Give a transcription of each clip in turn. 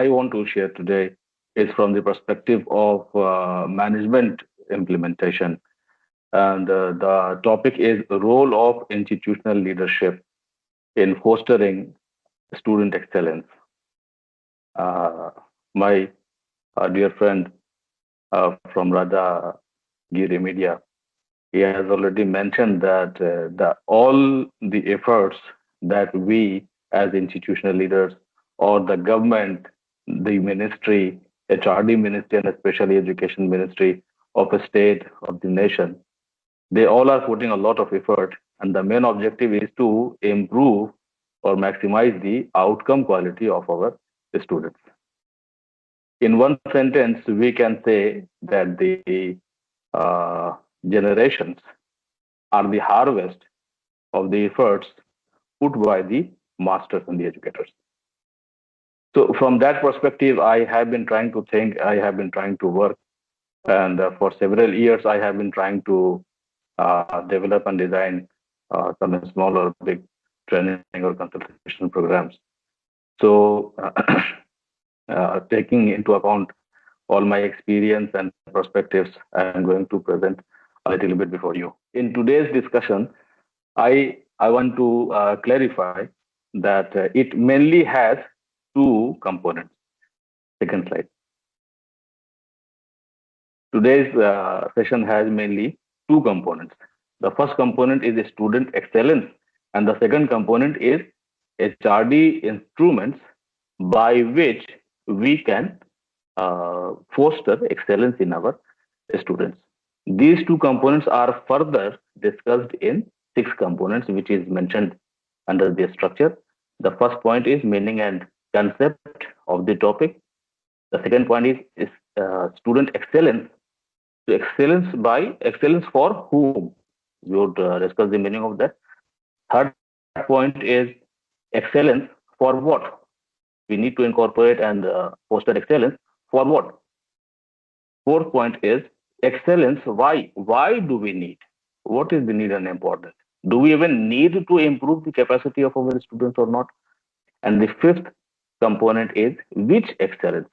I want to share today is from the perspective of management implementation. And the topic is role of institutional leadership in fostering student excellence. Uh, my dear friend from RAJAGIRI Media, he has already mentioned that all the efforts that we as institutional leaders or the government, the ministry, HRD ministry, and especially education ministry of a state of the nation, they all are putting a lot of effort, and the main objective is to improve or maximize the outcome quality of our students. In one sentence, we can say that the uh, generations are the harvest of the efforts put by the masters and the educators. So, from that perspective, I have been trying to think, I have been trying to work, and for several years, I have been trying to develop and design some small or big training or consultation programs. So, taking into account all my experience and perspectives, I am going to present a little bit before you. In today's discussion, I want to clarify that it mainly has two components. Second slide. Today's session has mainly two components. The first component is student excellence, and the second component is HRD instruments by which we can foster excellence in our students. These two components are further discussed in six components, which is mentioned under the structure. The first point is meaning and concept of the topic. The second point is student excellence. So excellence for whom? We would discuss the meaning of that. Third point is excellence for what? We need to incorporate and foster excellence for what? Fourth point is excellence. Why? Why do we need? What is the need and importance? Do we even need to improve the capacity of our students or not? And the fifth component is which excellence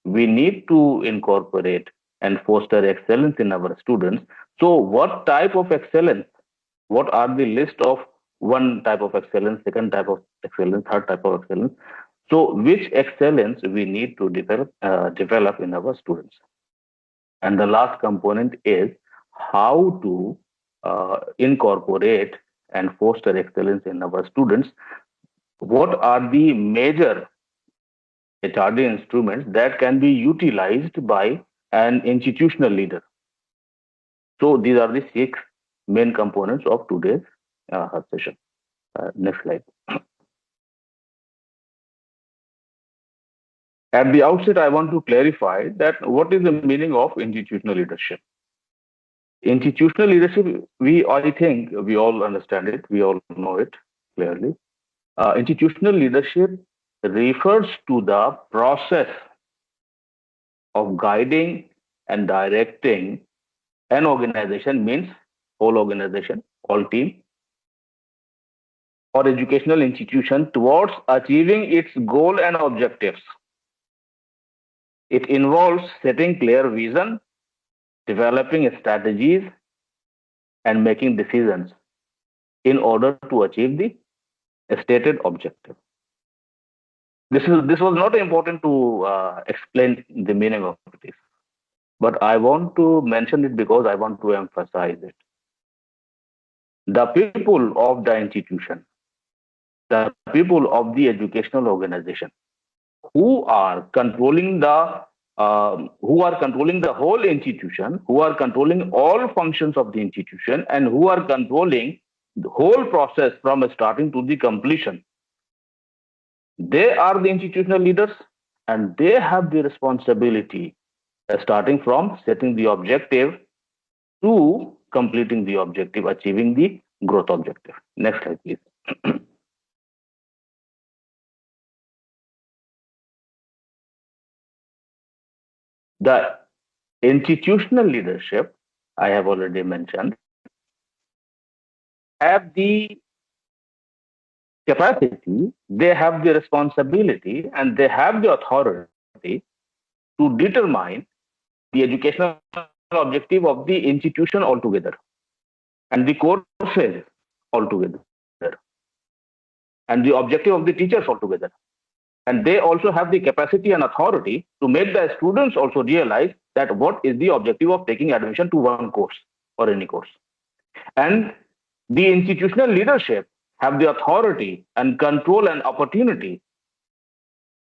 we need to incorporate and foster excellence in our students. So, what type of excellence? What are the list of one type of excellence, second type of excellence, third type of excellence? So, which excellence we need to develop in our students? And the last component is how to incorporate and foster excellence in our students. What are the major HRD instruments that can be utilized by an institutional leader? So these are the six main components of today's session. Next slide. At the outset, I want to clarify that what is the meaning of institutional leadership? Institutional leadership, I think we all understand it, we all know it clearly. Institutional leadership refers to the process of guiding and directing an organization, means whole organization, all team, or educational institution towards achieving its goal and objectives. It involves setting clear vision, developing strategies, and making decisions in order to achieve the stated objective. This was not important to explain the meaning of this, but I want to mention it because I want to emphasize it. The people of the institution, the people of the educational organization, who are controlling the whole institution, who are controlling all functions of the institution, and who are controlling the whole process from starting to the completion. They are the institutional leaders, and they have the responsibility, starting from setting the objective to completing the objective, achieving the growth objective. Next slide, please. The institutional leadership, I have already mentioned, have the capacity, they have the responsibility and they have the authority to determine the educational objective of the institution altogether and the courses altogether and the objective of the teachers altogether. And they also have the capacity and authority to make the students also realize that what is the objective of taking admission to one course or any course. And the institutional leadership have the authority and control and opportunity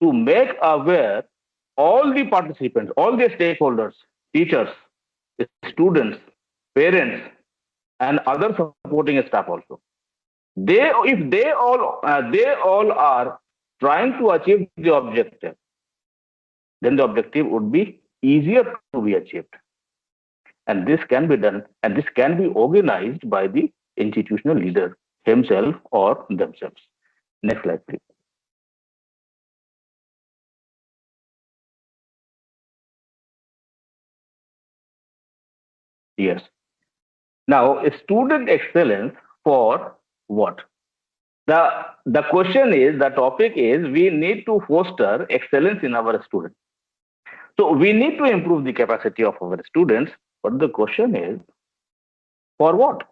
to make aware all the participants, all the stakeholders, teachers, students, parents, and other supporting staff also. If they all are trying to achieve the objective, then the objective would be easier to be achieved. And this can be done, and this can be organized by the institutional leader himself or themselves. Next slide, please. Yes. Now, student excellence for what? The question is, the topic is, we need to foster excellence in our students. So we need to improve the capacity of our students, but the question is, for what?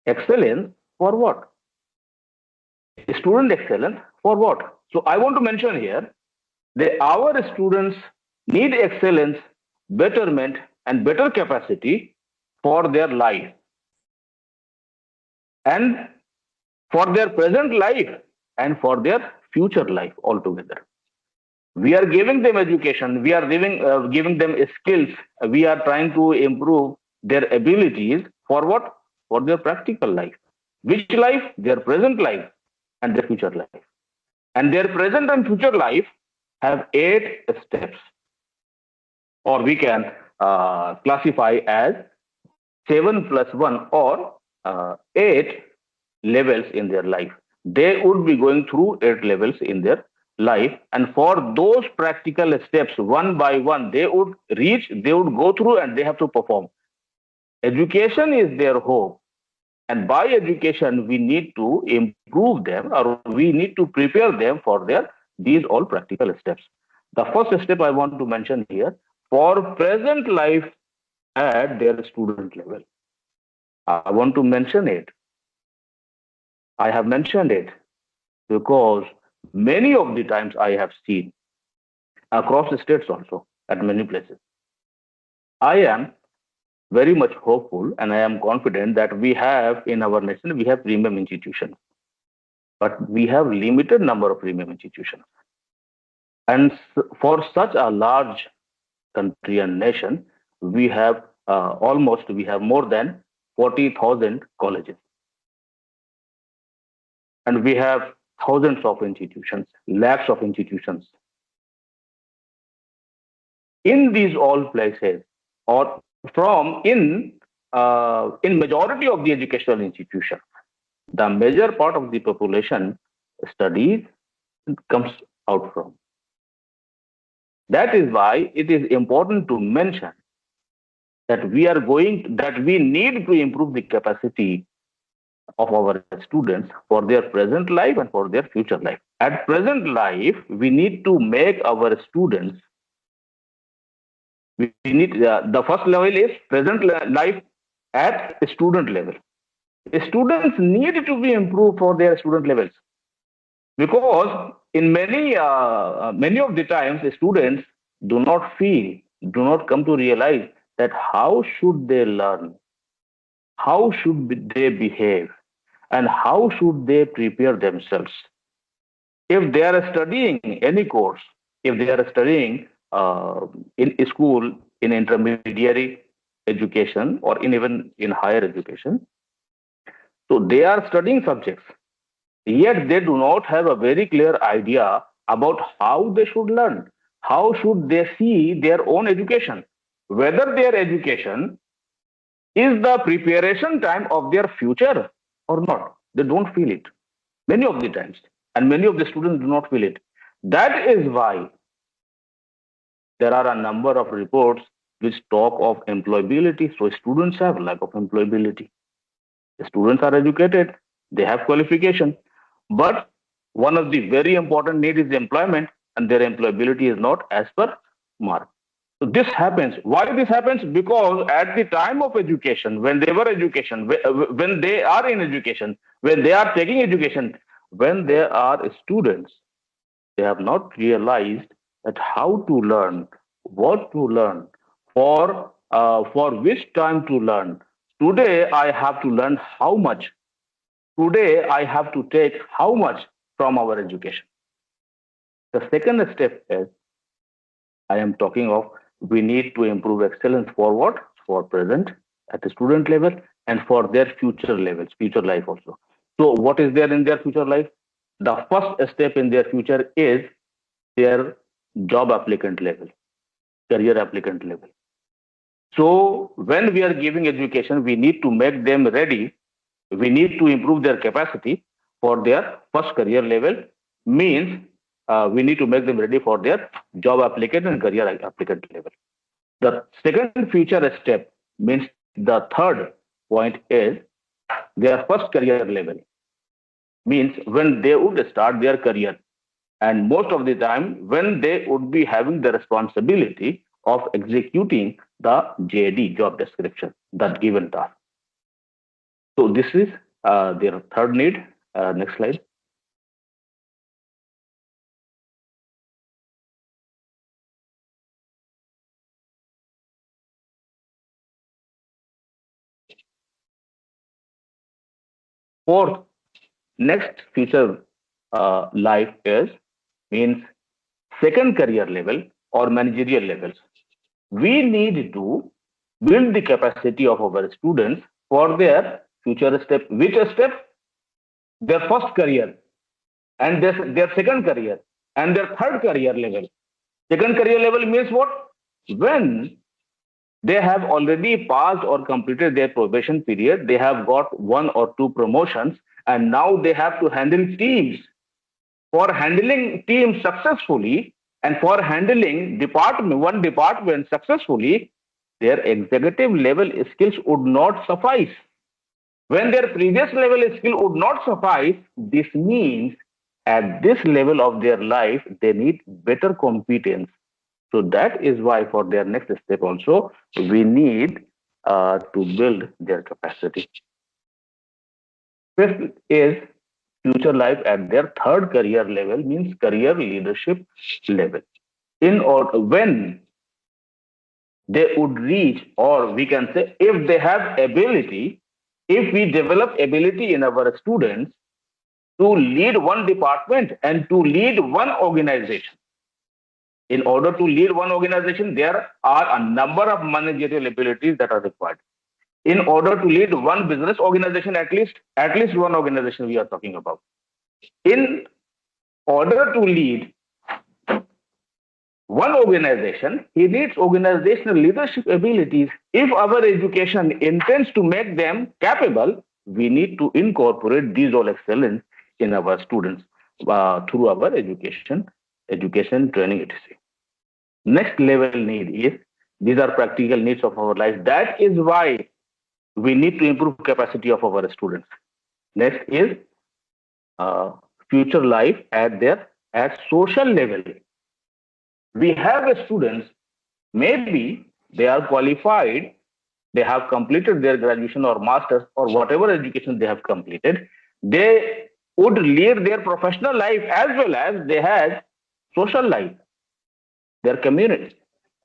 Excellence for what? Student excellence for what? So I want to mention here that our students need excellence, betterment, and better capacity for their life and for their present life and for their future life altogether. We are giving them education, we are giving them skills, we are trying to improve their abilities for what? For their practical life. Which life? Their present life and their future life. And their present and future life have 8 steps, or we can classify as 7 plus 1 or 8 levels in their life. They would be going through 8 levels in their life, and for those practical steps, one by one, they would go through, and they have to perform. Education is their hope, and by education, we need to improve them, or we need to prepare them for these all practical steps. The first step I want to mention here, for present life at their student level. I want to mention it. I have mentioned it because many of the times I have seen across the states also at many places. I am very much hopeful and I am confident that we have in our nation, we have premium institutions, but we have limited number of premium institutions. And for such a large country and nation, we have we have more than 40,000 colleges. And we have thousands of institutions, lakhs of institutions. In these all places, or in majority of the educational institutions, the major part of the population studies comes out from. That is why it is important to mention that we need to improve the capacity of our students for their present life and for their future life. At present life, we need to make our students, the first level is present life at student level. Students need to be improved for their student levels, because in many of the times, the students do not come to realize that how should they learn, how should they behave, and how should they prepare themselves. If they are studying any course, if they are studying in school, in intermediary education, or even in higher education, so they are studying subjects, yet they do not have a very clear idea about how they should learn, how should they see their own education, whether their education is the preparation time of their future or not. They don't feel it many of the times, and many of the students do not feel it. That is why there are a number of reports which talk of employability. So students have lack of employability. The students are educated, they have qualification, but one of the very important need is employment, and their employability is not as per mark. So this happens. Why this happens? Because at the time of education, when they were education, when they are in education, when they are taking education, when they are students, they have not realized that how to learn, what to learn, for which time to learn. Today I have to learn how much. Today I have to take how much from our education. The second step is I am talking of we need to improve excellence for what? For present at the student level and for their future levels, future life also. So what is there in their future life? The first step in their future is their job applicant level, career applicant level. So when we are giving education, we need to make them ready. We need to improve their capacity for their first career level. Means we need to make them ready for their job applicant and career applicant level. The second future step means the third point is their first career level. Means when they would start their career, and most of the time when they would be having the responsibility of executing the JD job description, that given task. So this is their third need. Next slide. Fourth, next future life is means second career level or managerial levels. We need to build the capacity of our students for their future step. Which step? Their first career and their second career and their third career level. Second career level means what? When they have already passed or completed their probation period, they have got one or two promotions, and now they have to handle teams. For handling teams successfully and for handling one department successfully, their executive level skills would not suffice. When their previous level skill would not suffice, this means at this level of their life, they need better competence. So that is why for their next step also, we need to build their capacity. Fifth is future life at their third career level, means career leadership level. In or when they would reach, or we can say if they have ability, if we develop ability in our students to lead one department and to lead one organization. In order to lead one organization, there are a number of managerial abilities that are required. In order to lead one business organization, at least one organization we are talking about. In order to lead one organization, he needs organizational leadership abilities. If our education intends to make them capable, we need to incorporate these all excellence in our students through our education training, etc. Next level need is these are practical needs of our life. That is why we need to improve capacity of our students. Next is future life at social level. We have students, maybe they are qualified, they have completed their graduation or masters or whatever education they have completed. They would lead their professional life as well as they have social life, their community.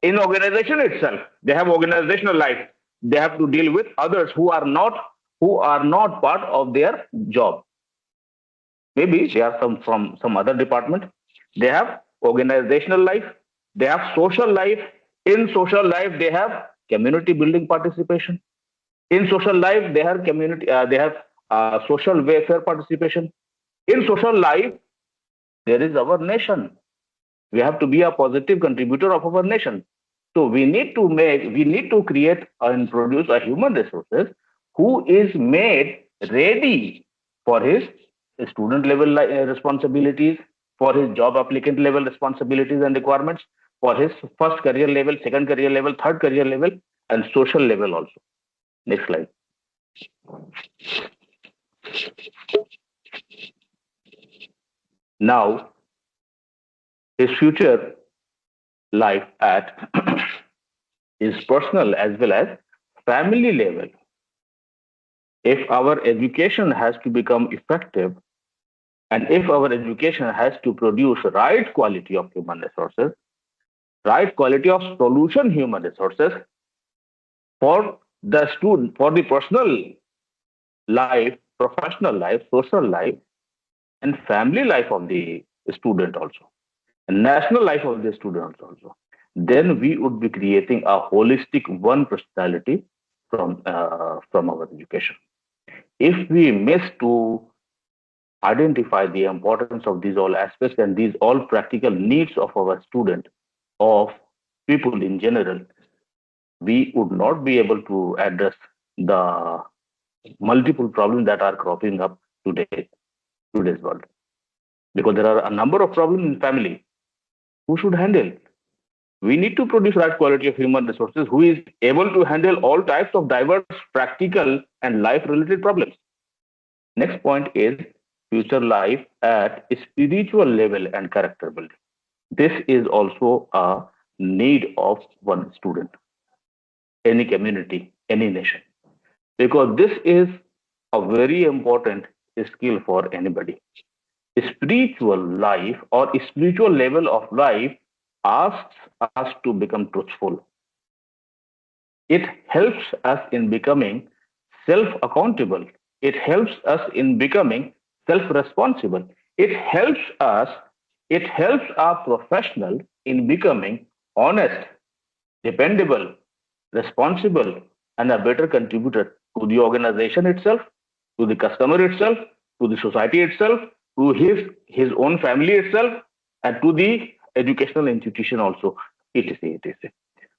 In organization itself, they have organizational life. They have to deal with others who are not part of their job. Maybe they are from some other department. They have organizational life. They have social life. In social life, they have community building participation. In social life, they have community. They have social welfare participation. In social life, there is our nation. We have to be a positive contributor of our nation. So we need to create and produce a human resources who is made ready for his student level responsibilities, for his job applicant level responsibilities and requirements, for his first career level, second career level, third career level, and social level also. Next slide. Now, his future life at his personal as well as family level. If our education has to become effective, and if our education has to produce right quality of human resources, right quality of solution human resources for the student, for the personal life, professional life, social life, and family life of the student also, and national life of the student also, then we would be creating a holistic one personality from our education. If we miss to identify the importance of these all aspects and these all practical needs of our student, of people in general, we would not be able to address the multiple problems that are cropping up today's world. Because there are a number of problems in family. Who should handle? We need to produce right quality of human resources who is able to handle all types of diverse practical and life related problems. Next point is future life at spiritual level and character building. This is also a need of one student, any community, any nation, because this is a very important skill for anybody. Spiritual life or spiritual level of life asks us to become truthful. It helps us in becoming self accountable. It helps us in becoming self responsible. It helps us, it helps our professional in becoming honest, dependable, responsible, and a better contributor to the organization itself, to the customer itself, to the society itself, to his own family itself, and to the educational institution also, etc. etc.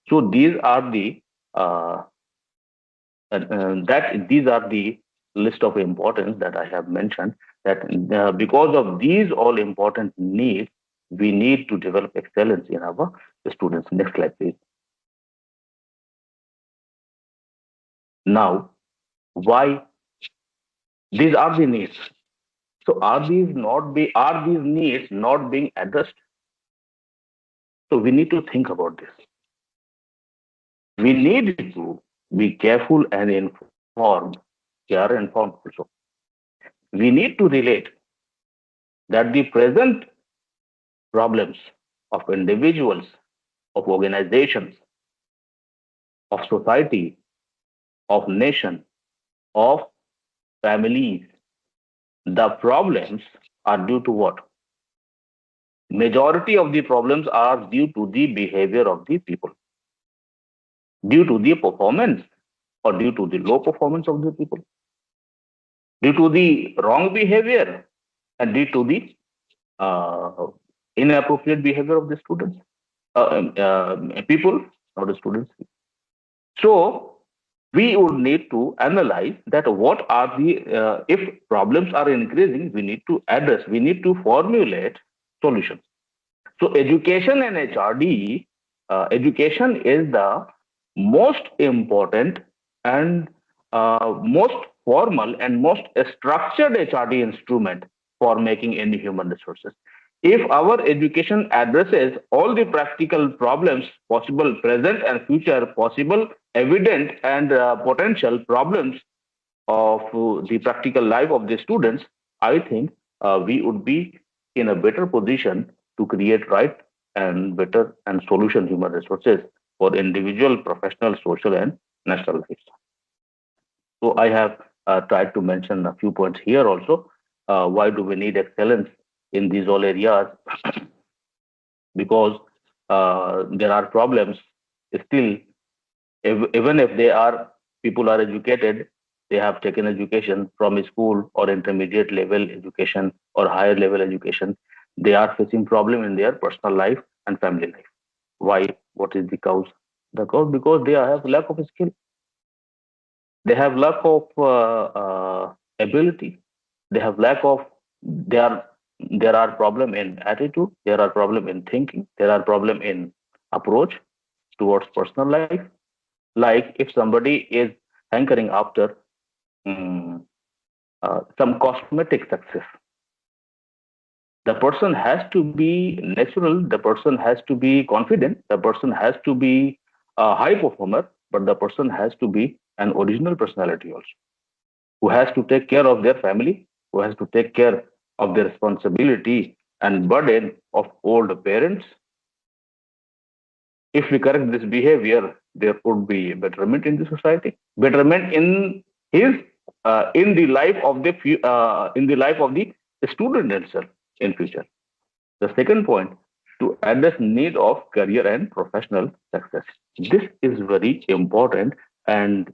So these are the uh, that these are the list of importance that I have mentioned. That because of these all important needs, we need to develop excellence in our students. Next slide, please. Now, why these are the needs? So are these needs not being addressed? So we need to think about this. We need to be careful and informed, care informed also. We need to relate that the present problems of individuals, of organizations, of society, of nation, of families, the problems are due to what? Majority of the problems are due to the behavior of the people, due to the performance or due to the low performance of the people, due to the wrong behavior and due to the uh, inappropriate behavior of the students, people, not the students. So we would need to analyze that what are the if problems are increasing, we need to address, we need to formulate solutions. So education and HRD, education is the most important and most formal and most structured HRD instrument for making any human resources. If our education addresses all the practical problems, possible present and future, possible evident and potential problems of the practical life of the students, I think we would be in a better position to create right and better and solution human resources for individual, professional, social, and national lives. So I have tried to mention a few points here also. Why do we need excellence in these all areas? Because there are problems still, even if they are people are educated, they have taken education from school or intermediate level education or higher level education, they are facing problem in their personal life and family life. Why? What is the cause? The cause because they have lack of skill, they have lack of ability, they have lack of, they are, there are problem in attitude, there are problem in thinking, there are problem in approach towards personal life. Like if somebody is hankering after mm, some cosmetic success. The person has to be natural, the person has to be confident, the person has to be a high performer, but the person has to be an original personality also, who has to take care of their family, who has to take care of the responsibility and burden of old parents. If we correct this behavior, there would be betterment in the society, betterment his in the life of the in the life of the student itself in future. The second point, to address need of career and professional success. This is very important, and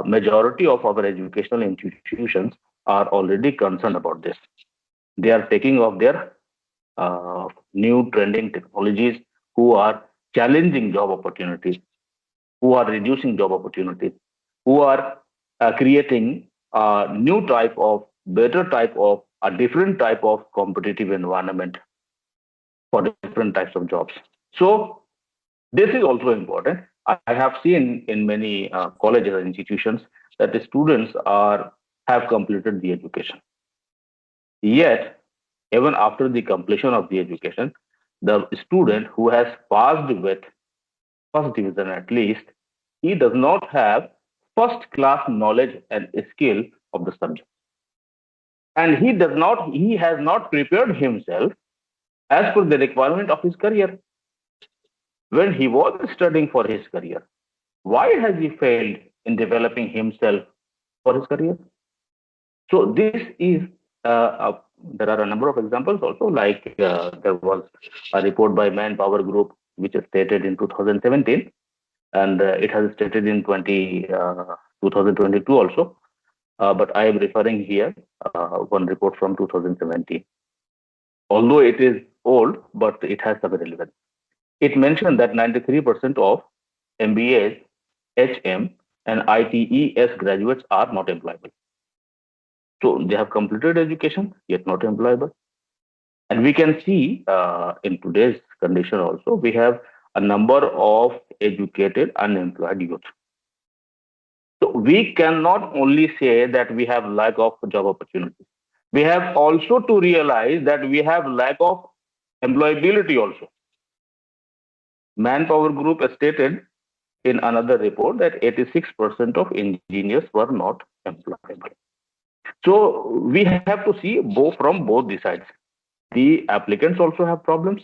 majority of our educational institutions are already concerned about this. They are taking of their new trending technologies, who are challenging job opportunities, who are reducing job opportunities, who are creating a new type of, better type of, a different type of competitive environment for different types of jobs. So this is also important. I have seen in many colleges and institutions that the students are have completed the education. Yet, even after the completion of the education, the student who has passed with first division at least, he does not have first class knowledge and skill of the subject. And he has not prepared himself as per the requirement of his career when he was studying for his career. Why has he failed in developing himself for his career? So this is there are a number of examples also. Like there was a report by Manpower Group which is stated in 2017, and it has stated in 2022 also. But I am referring here one report from 2017. Although it is old, but it has some relevance. It mentioned that 93% of MBAs, HM, and ITES graduates are not employable. So they have completed education, yet not employable. And we can see in today's condition also, we have a number of educated unemployed youth. So we cannot only say that we have lack of job opportunities. We have also to realize that we have lack of employability also. Manpower Group stated in another report that 86% of engineers were not employable. So we have to see both from both the sides. The applicants also have problems,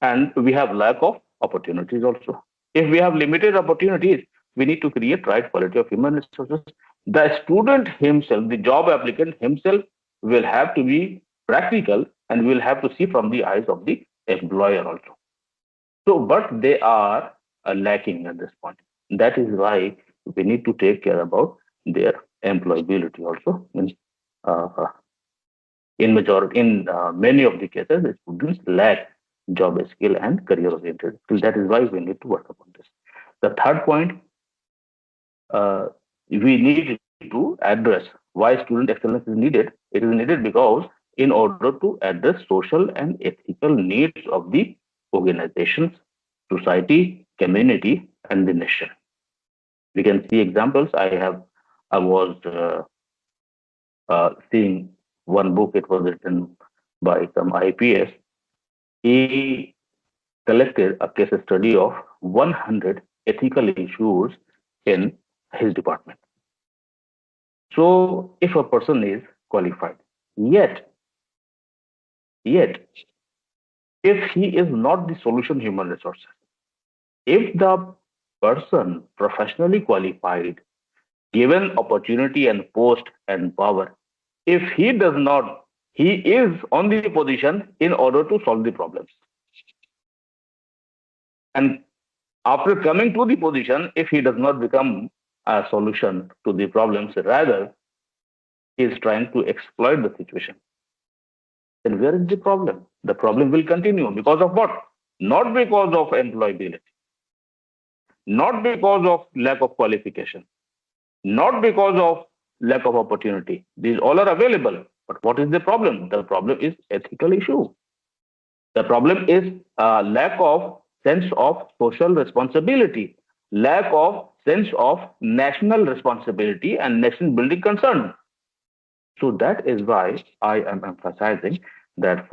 and we have lack of opportunities also. If we have limited opportunities, we need to create right quality of human resources. The student himself, the job applicant himself, will have to be practical and will have to see from the eyes of the employer also. So, but they are lacking at this point. That is why we need to take care about their employability also. Uh, in many of the cases, the students lack job skill and career oriented skill. That is why we need to work upon this. The third point, we need to address why student excellence is needed. It is needed because in order to address social and ethical needs of the organizations, society, community, and the nation. We can see examples. I was seeing one book. It was written by some IPS. He collected a case study of 100 ethical issues in his department. So, if a person is qualified, yet, yet, if he is not the solution human resources, if the person professionally qualified, given opportunity and post and power, if he does not, he is on the position in order to solve the problems. And after coming to the position, if he does not become a solution to the problems, rather he is trying to exploit the situation, then where is the problem? The problem will continue because of what? Not because of employability, not because of lack of qualification, not because of lack of opportunity. These all are available. But what is the problem? The problem is ethical issue. The problem is lack of sense of social responsibility, lack of sense of national responsibility and nation building concern. So that is why I am emphasizing that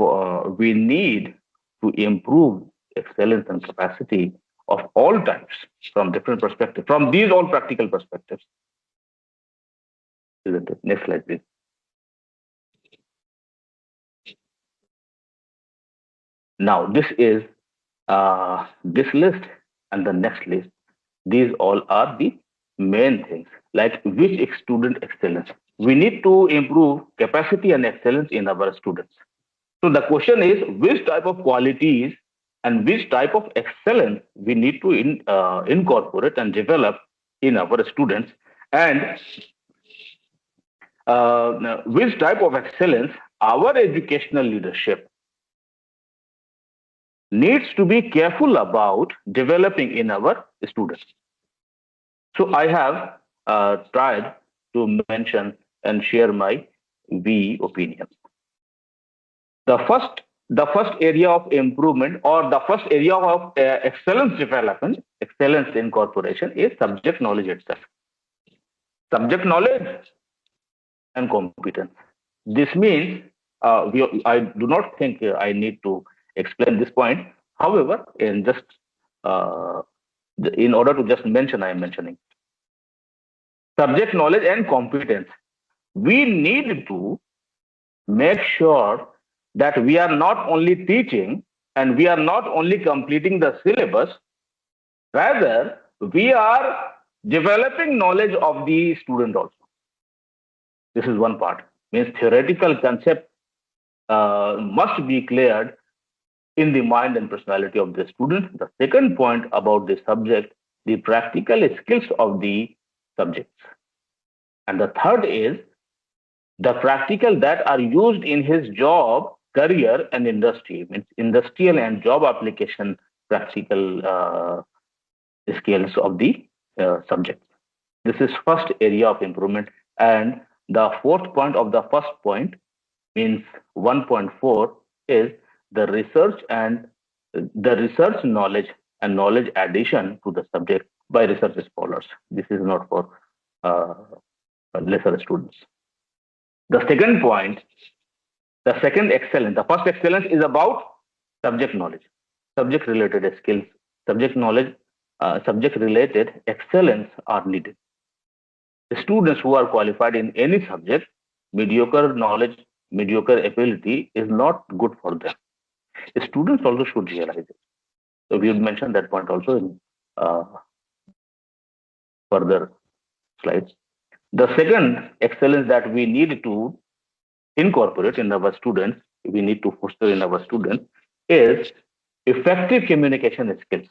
we need to improve excellence and capacity of all types from different perspectives, from these all practical perspectives. Isn't it? Next slide, please. Now, this is this list and the next list. These all are the main things, like which student excellence. We need to improve capacity and excellence in our students. So the question is which type of qualities and which type of excellence we need to incorporate and develop in our students, and which type of excellence our educational leadership needs to be careful about developing in our students. So I have tried to mention and share my opinion. The first area of improvement, or the first area of excellence development, excellence incorporation, is subject knowledge itself. Subject knowledge and competence. This means I do not think I need to explain this point. However, uh, in order to just mention, I am mentioning subject knowledge and competence. We need to make sure that we are not only teaching and we are not only completing the syllabus, rather, we are developing knowledge of the student also. This is one part. Means theoretical concept must be cleared in the mind and personality of the student. The second point about the subject, the practical skills of the subjects. And the third is the practical that are used in his job, career, and industry. Means industrial and job application practical skills of the subject. This is first area of improvement. And the fourth point of the first point, means 1.4, is the research knowledge and knowledge addition to the subject by research scholars. This is not for uh, lesser students. The second point, the second excellence, the first excellence is about subject knowledge, subject related skills, subject knowledge, subject related excellence are needed. The students who are qualified in any subject, mediocre knowledge, mediocre ability is not good for them. The students also should realize it. So we would mention that point also in uh, further slides. The second excellence that we need to incorporate in our students, we need to foster in our students, is effective communication skills.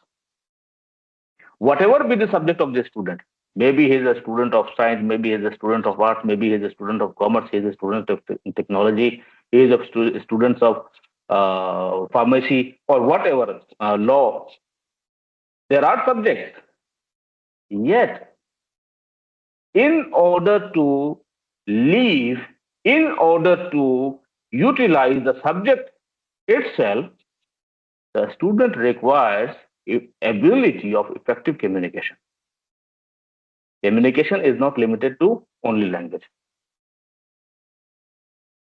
Whatever be the subject of the student, maybe he is a student of science, maybe he is a student of arts, maybe he is a student of commerce, he is a student of technology, he is a student of pharmacy, or whatever, law. There are subjects. Yet, in order to live, in order to utilize the subject itself, the student requires ability of effective communication. Communication is not limited to only language.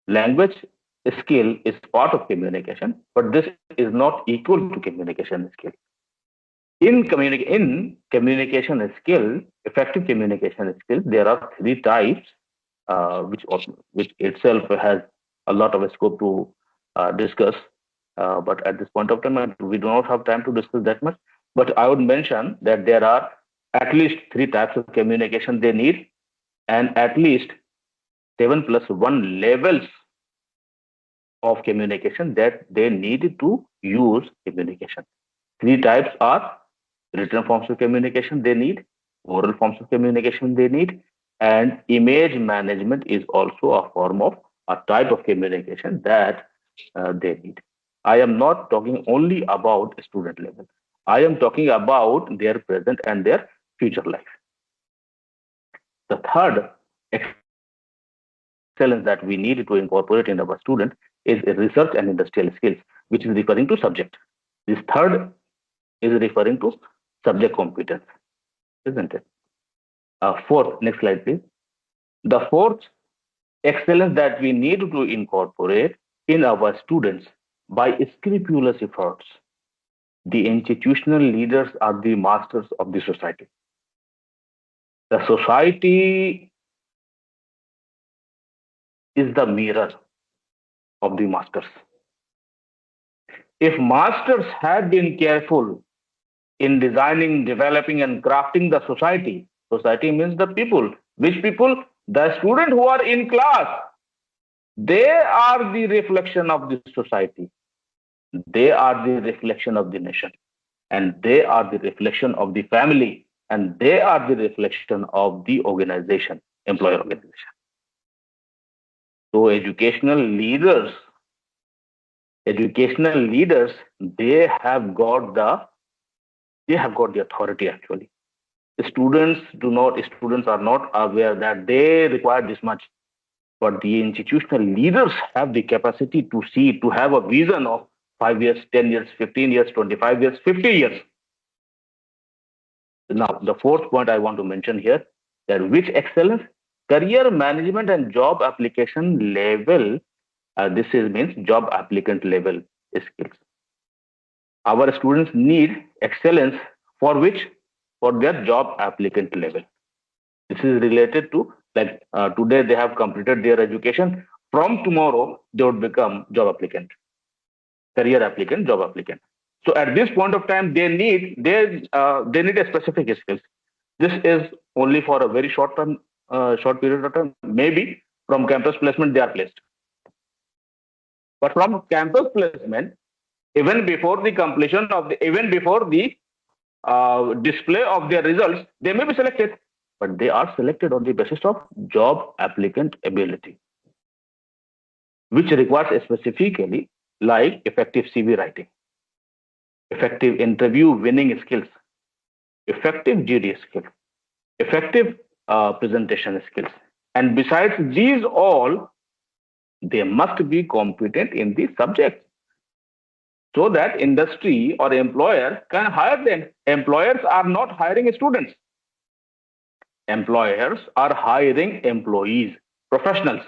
Language skill is part of communication, but this is not equal to communication skill. In communication skill, effective communication skill, there are three types, which itself has a lot of scope to discuss. But at this point of time, we do not have time to discuss that much. But I would mention that there are at least three types of communication they need, and at least 7+1 levels of communication that they need to use communication. Three types are written forms of communication they need, oral forms of communication they need, and image management is also a form of a type of communication that they need. I am not talking only about student level. I am talking about their present and their future life. The third excellence that we need to incorporate in our student is research and industrial skills, which is referring to subject. This third is referring to subject competence, isn't it? Fourth, next slide, please. The fourth excellence that we need to incorporate in our students by scrupulous efforts. The institutional leaders are the masters of the society. The society is the mirror of the masters. If masters had been careful in designing, developing, and crafting the society, society means the people. Which people? The students who are in class. They are the reflection of the society. They are the reflection of the nation. And they are the reflection of the family. And they are the reflection of the organization, employer organization. So educational leaders, they have got the authority actually. Students are not aware that they require this much, but the institutional leaders have the capacity to see, to have a vision of 5 years, 10 years, 15 years, 25 years, 50 years. Now, the fourth point I want to mention here, that which excellence, career management and job application level. Means job applicant level skills. Our students need excellence for which? For their job applicant level. This is related to like today they have completed their education. From tomorrow they would become job applicant, career applicant, job applicant. So at this point of time they need a specific skills. This is only for a very short period of time. Maybe from campus placement they are placed, but from campus placement, even before the completion of even before the display of their results, they may be selected, but they are selected on the basis of job applicant ability, which requires specifically like effective CV writing, effective interview winning skills, effective GD skills, effective presentation skills. And besides these all, they must be competent in the subject so that industry or employer can hire them. Employers are not hiring students. Employers are hiring employees, professionals.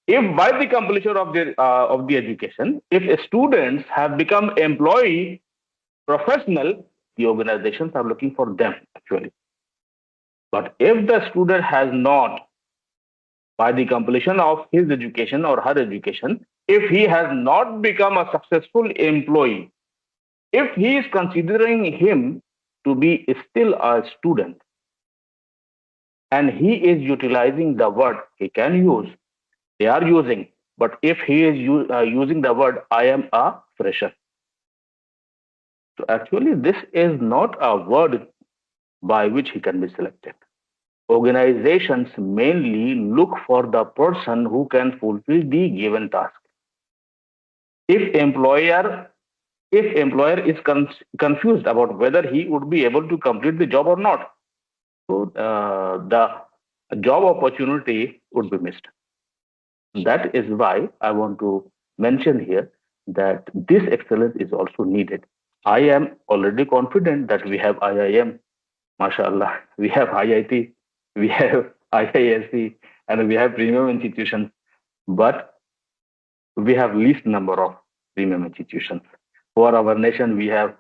If by the completion of the education, if students have become employee, professional, the organizations are looking for them actually. But if the student has not, by the completion of his education or her education, if he has not become a successful employee, if he is considering him to be still a student, and he is utilizing the word he can use, they are using, but if he is using the word, I am a fresher. So actually, this is not a word by which he can be selected. Organizations mainly look for the person who can fulfill the given task. If employer is confused about whether he would be able to complete the job or not, so the job opportunity would be missed. That is why I want to mention here that this excellence is also needed. I am already confident that we have IIM, mashallah, we have IIT, we have IISc, and we have premium institutions, but we have least number of premium institutions. For our nation, we have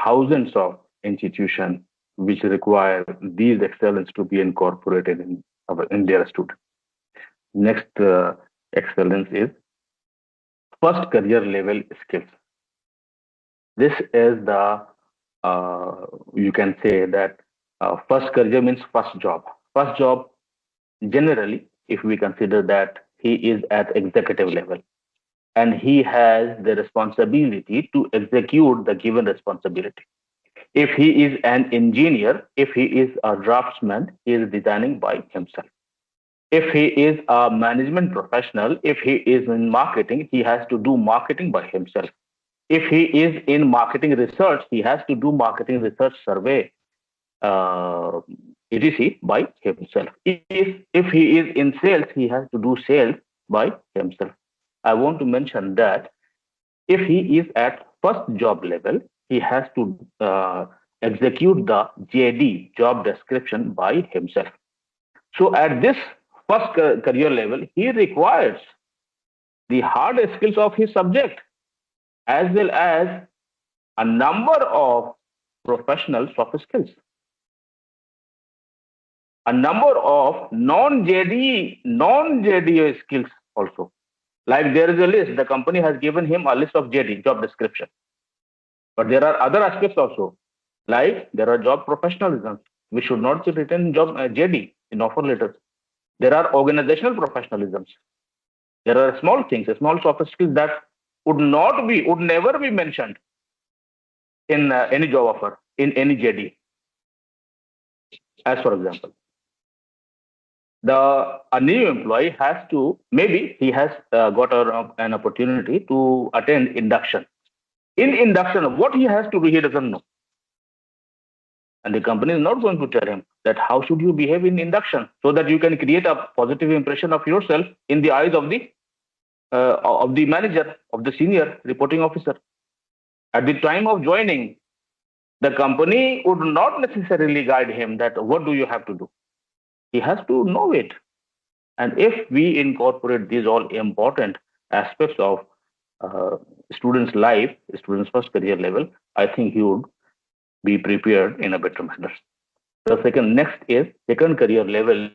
thousands of institutions which require these excellence to be incorporated in their students. Next excellence is first career level skills. This is the you can say that first career means first job. First job, generally, if we consider that he is at executive level and he has the responsibility to execute the given responsibility. If he is an engineer, if he is a draftsman, he is designing by himself. If he is a management professional, if he is in marketing, he has to do marketing by himself. If he is in marketing research, he has to do marketing research survey, etc. by himself. If he is in sales, he has to do sales by himself. I want to mention that if he is at first job level, he has to execute the JD, job description, by himself. So at this first career level, he requires the hard skills of his subject as well as a number of professional soft skills, a number of non-JD skills also. Like there is a list, the company has given him a list of JD, job description. But there are other aspects also, like there are job professionalism. We should not be written job JD in offer letters. There are organizational professionalisms. There are small things, small soft skills that would never be mentioned in any job offer, in any JD. As for example, a new employee has to, maybe he has got an opportunity to attend induction. In induction, what he has to do, he doesn't know. And the company is not going to tell him that how should you behave in induction so that you can create a positive impression of yourself in the eyes of the manager, of the senior reporting officer. At the time of joining, the company would not necessarily guide him that what do you have to do. He has to know it. And if we incorporate these all important aspects of student's life, student's first career level, I think he would be prepared in a better manner. The next is second career level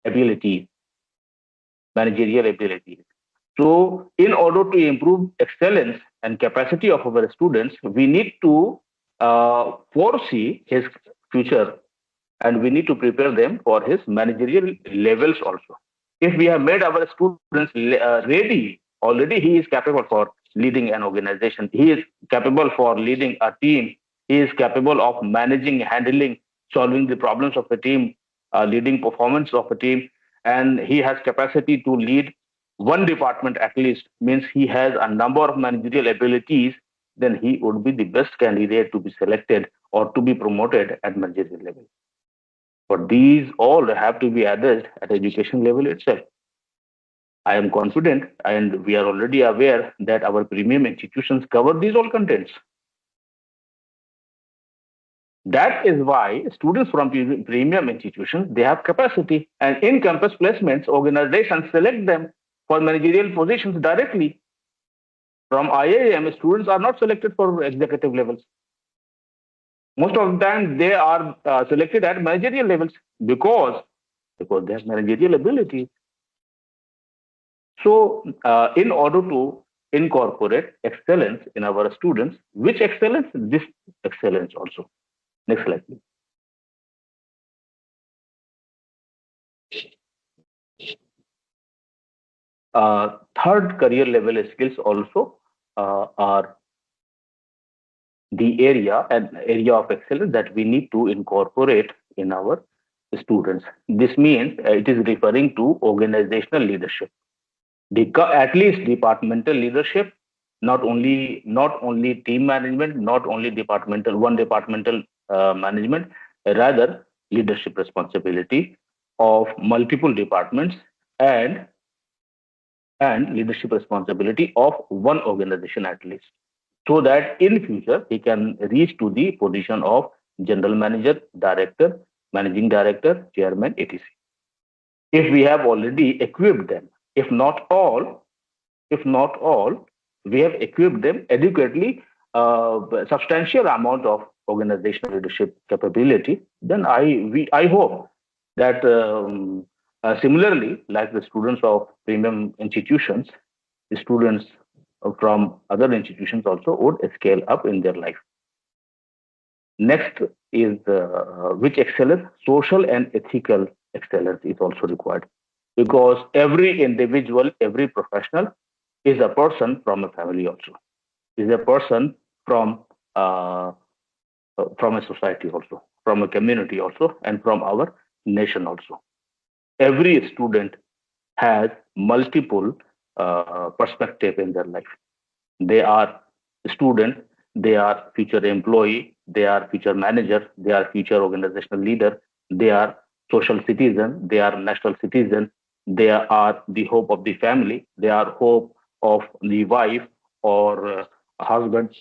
ability, managerial ability. So in order to improve excellence and capacity of our students, we need to foresee his future and we need to prepare them for his managerial levels also. If we have made our students ready, already he is capable for leading an organization. He is capable for leading a team. He is capable of managing, handling, solving the problems of the team, leading performance of a team. And he has capacity to lead one department at least, means he has a number of managerial abilities, then he would be the best candidate to be selected or to be promoted at managerial level. But these all have to be addressed at education level itself. I am confident, and we are already aware that our premium institutions cover these all contents. That is why students from premium institutions, they have capacity, and in campus placements, organizations select them for managerial positions directly. From IIM, students are not selected for executive levels. Most of the time, they are selected at managerial levels because they have managerial ability. So, in order to incorporate excellence in our students, which excellence? This excellence also. Next slide, please. Third career level skills also are the area of excellence that we need to incorporate in our students. This means it is referring to organizational leadership, at least departmental leadership, not only team management, not only departmental management, rather leadership responsibility of multiple departments and leadership responsibility of one organization at least, so that in future he can reach to the position of general manager, director, managing director, chairman, etc. If we have already equipped them, if not all, we have equipped them adequately, substantial amount of organizational leadership capability, then I hope that similarly, like the students of premium institutions, the students from other institutions also would scale up in their life. Next is which excellence? Social and ethical excellence is also required, because every individual, every professional is a person from a family also, is a person from a society also, from a community also, and from our nation also. Every student has multiple perspective in their life. They are student, they are future employee, they are future manager, they are future organizational leader, they are social citizen, they are national citizen, they are the hope of the family, they are hope of the wife or husband,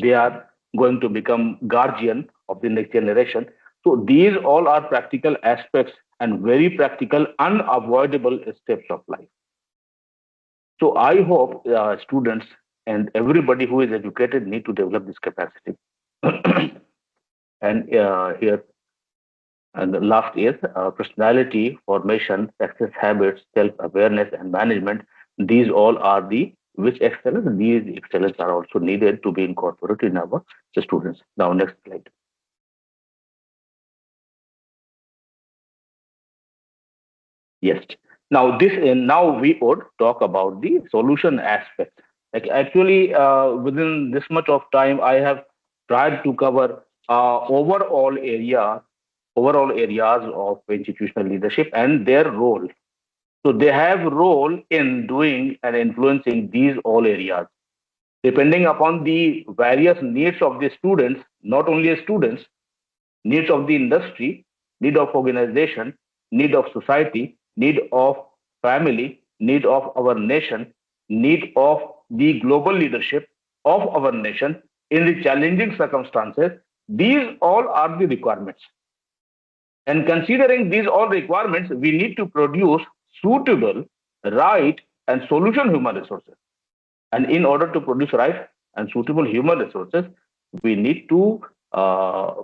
they are going to become guardian of the next generation. So these all are practical aspects and very practical, unavoidable steps of life. So I hope students and everybody who is educated need to develop this capacity. And here, and the last is personality formation, success habits, self-awareness, and management. These all are the which excellence. These excellence are also needed to be incorporated in our students. Now, next slide. Yes. Now we would talk about the solution aspect. Like actually, within this much of time, I have tried to cover overall areas of institutional leadership and their role. So they have role in doing and influencing these all areas, depending upon the various needs of the students, not only students, needs of the industry, need of organization, need of society, need of family, need of our nation, need of the global leadership of our nation in the challenging circumstances. These all are the requirements. And considering these all requirements, we need to produce suitable, right, and solution human resources. And in order to produce right and suitable human resources, we need to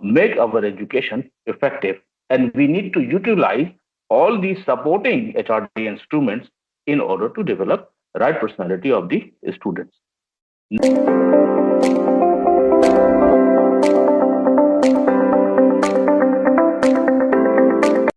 make our education effective. And we need to utilize all these supporting HRD instruments in order to develop right personality of the students.